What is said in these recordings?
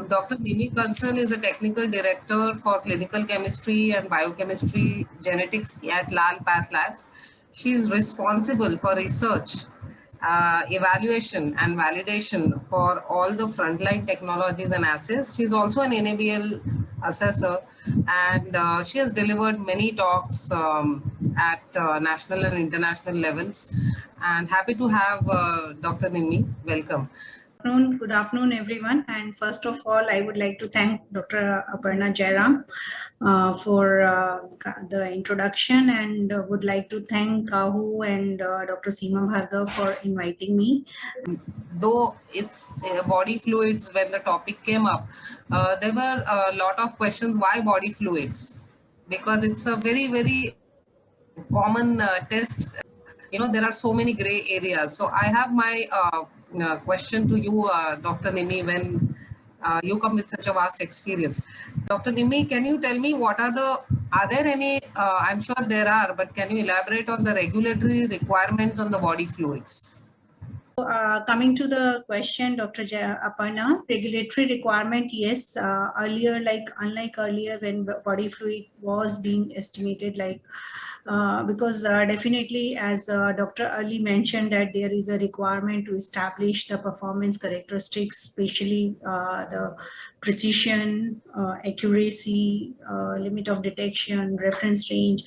Dr. Nimi Kansal is a technical director for clinical chemistry and biochemistry genetics at Lal Path Labs. She is responsible for research, evaluation, and validation for all the frontline technologies and assays. She is also an NABL assessor, and she has delivered many talks at national and international levels. And happy to have Dr. Nimi. Welcome. Good afternoon, everyone. And first of all, I would like to thank Dr. Aparna Jairam for the introduction, and would like to thank Kahu and Dr. Seema Bhargav for inviting me. Though it's body fluids, when the topic came up, there were a lot of questions why body fluids, because it's a very, very common test. There are so many gray areas. So I have my question to you, Dr. Nimi, when you come with such a vast experience. Dr. Nimi, can you tell me are there any, I'm sure there are, but can you elaborate on the regulatory requirements on the body fluids? Coming to the question, Dr. Aparna, regulatory requirement, yes. Earlier, unlike earlier when body fluid was being estimated, because definitely, as Dr. Ali mentioned, that there is a requirement to establish the performance characteristics, especially the precision, accuracy, limit of detection, reference range.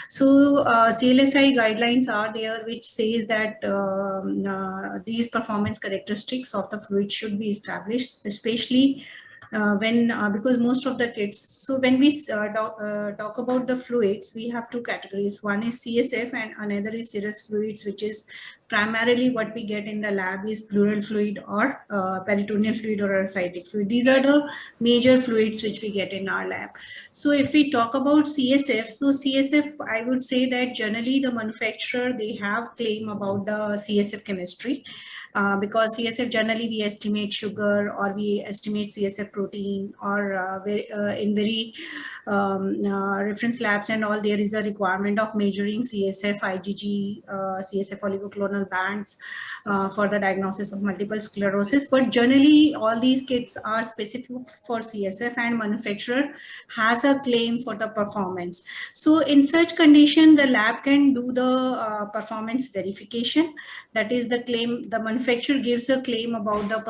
So CLSI guidelines are there, which says that these performance characteristics of the fluid should be established, especially because most of the kits. So when we talk about the fluids, we have two categories. One is CSF and another is serous fluids, which is primarily what we get in the lab is pleural fluid or peritoneal fluid or ascitic fluid. These are the major fluids which we get in our lab. So if we talk about CSF, so CSF, I would say that generally the manufacturer, they have claim about the CSF chemistry. Because CSF generally we estimate sugar or we estimate CSF protein, or in very reference labs and all, there is a requirement of measuring CSF, IgG, CSF oligoclonal bands for the diagnosis of multiple sclerosis. But generally all these kits are specific for CSF and manufacturer has a claim for the performance. So in such condition, the lab can do the performance verification. That is the claim, the manufacturer gives a claim about the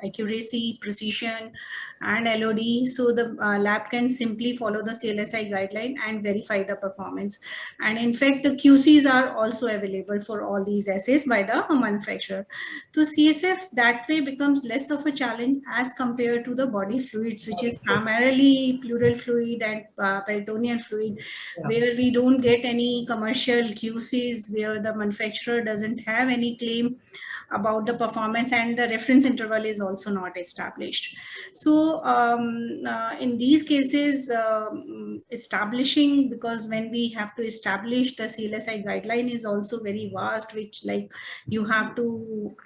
accuracy, precision, and LOD. So the lab can simply follow the CLSI guideline and verify the performance. And in fact, the QCs are also available for all these assays by the manufacturer. So CSF that way becomes less of a challenge as compared to the body fluids, which is primarily pleural fluid and peritoneal fluid, where we don't get any commercial QCs, where the manufacturer doesn't have any claim about the performance, and the reference interval is also not established. So in these cases, establishing, because when we have to establish the CLSI guideline is also very vast, which like you have to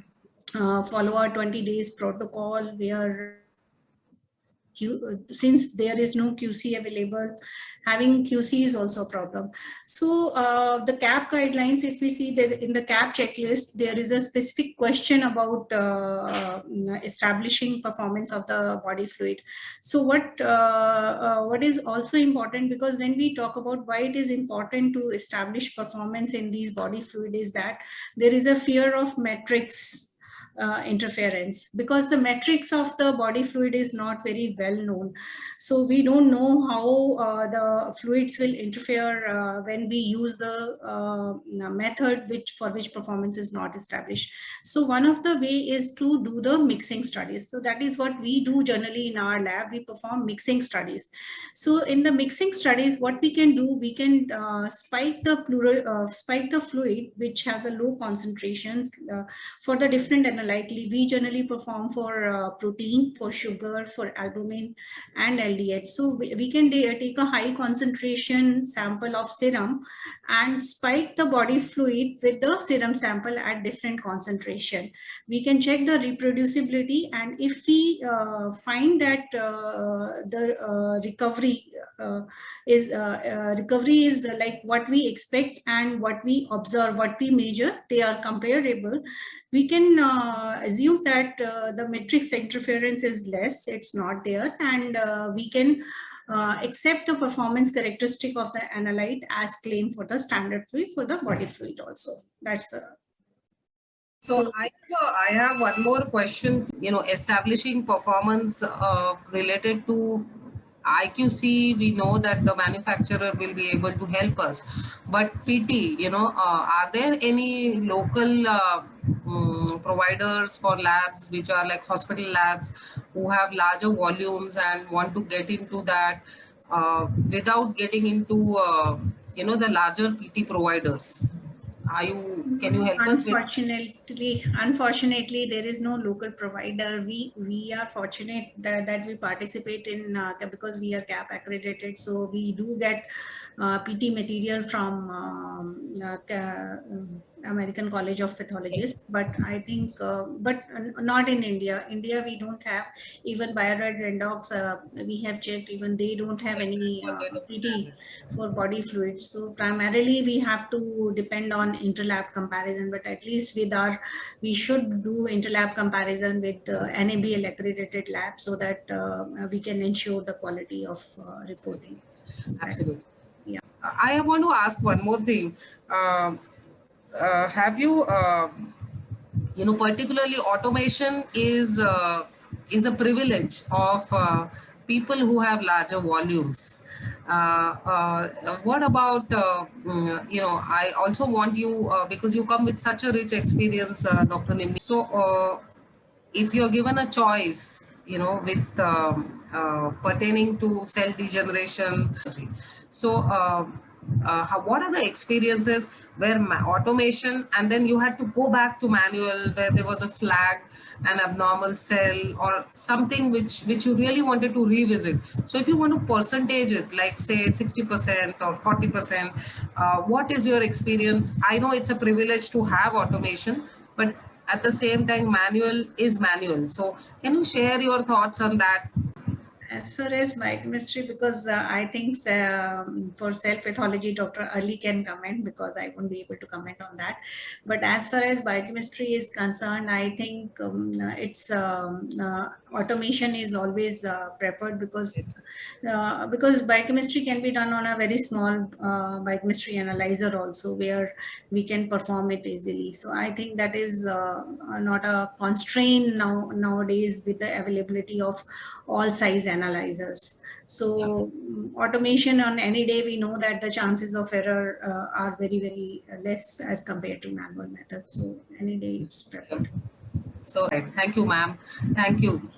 follow a 20 days protocol where since there is no QC available, having QC is also a problem. So the CAP guidelines, if we see that in the CAP checklist, there is a specific question about establishing performance of the body fluid. So what is also important, because when we talk about why it is important to establish performance in these body fluid, is that there is a fear of metrics interference, because the metrics of the body fluid is not very well known. So we don't know how the fluids will interfere when we use the method for which performance is not established. So one of the way is to do the mixing studies. So that is what we do generally in our lab. We perform mixing studies. So in the mixing studies, what we can do, we can spike the fluid which has a low concentrations for the different analytes. We generally perform for protein, for sugar, for albumin, and LDH. So we can take a high concentration sample of serum and spike the body fluid with the serum sample at different concentration. We can check the reproducibility, and if we find that the recovery is like what we expect and what we observe, what we measure, they are comparable, we can assume that the matrix interference is less, it's not there, and we can accept the performance characteristic of the analyte as claimed for the standard fluid for the body fluid also. That's the So I have one more question. Establishing performance related to IQC, we know that the manufacturer will be able to help us. But PT, are there any local providers for labs which are like hospital labs who have larger volumes and want to get into that without getting into, the larger PT providers? Can you help us with? Unfortunately, there is no local provider. We are fortunate that we participate in because we are CAP accredited, so we do get PT material from American College of Pathologists. But I think, but not in India. India, we don't have even Biorad Rendox. We have checked; even they don't have any PT for body fluids. So primarily we have to depend on interlab comparison, but at least we should do interlab comparison with NABL accredited lab so that we can ensure the quality of reporting. Absolutely. Yeah. I want to ask one more thing. Have you, particularly automation is a privilege of people who have larger volumes. What about, I also want you, because you come with such a rich experience, Dr. Nimni. So if you're given a choice, with pertaining to cell degeneration, so what are the experiences where automation, and then you had to go back to manual, where there was a flag, an abnormal cell, or something which you really wanted to revisit? So if you want to percentage it, like say 60% or 40%, what is your experience? I know it's a privilege to have automation, but at the same time, manual is manual. So can you share your thoughts on that? As far as biochemistry, because I think for cell pathology, Dr. Ali can comment because I won't be able to comment on that. But as far as biochemistry is concerned, I think it's automation is always preferred because biochemistry can be done on a very small biochemistry analyzer also, where we can perform it easily. So I think that is not a constraint nowadays with the availability of all size analyzers. So automation on any day, we know that the chances of error are very, very less as compared to manual method. So any day it's preferred. So thank you, ma'am. Thank you.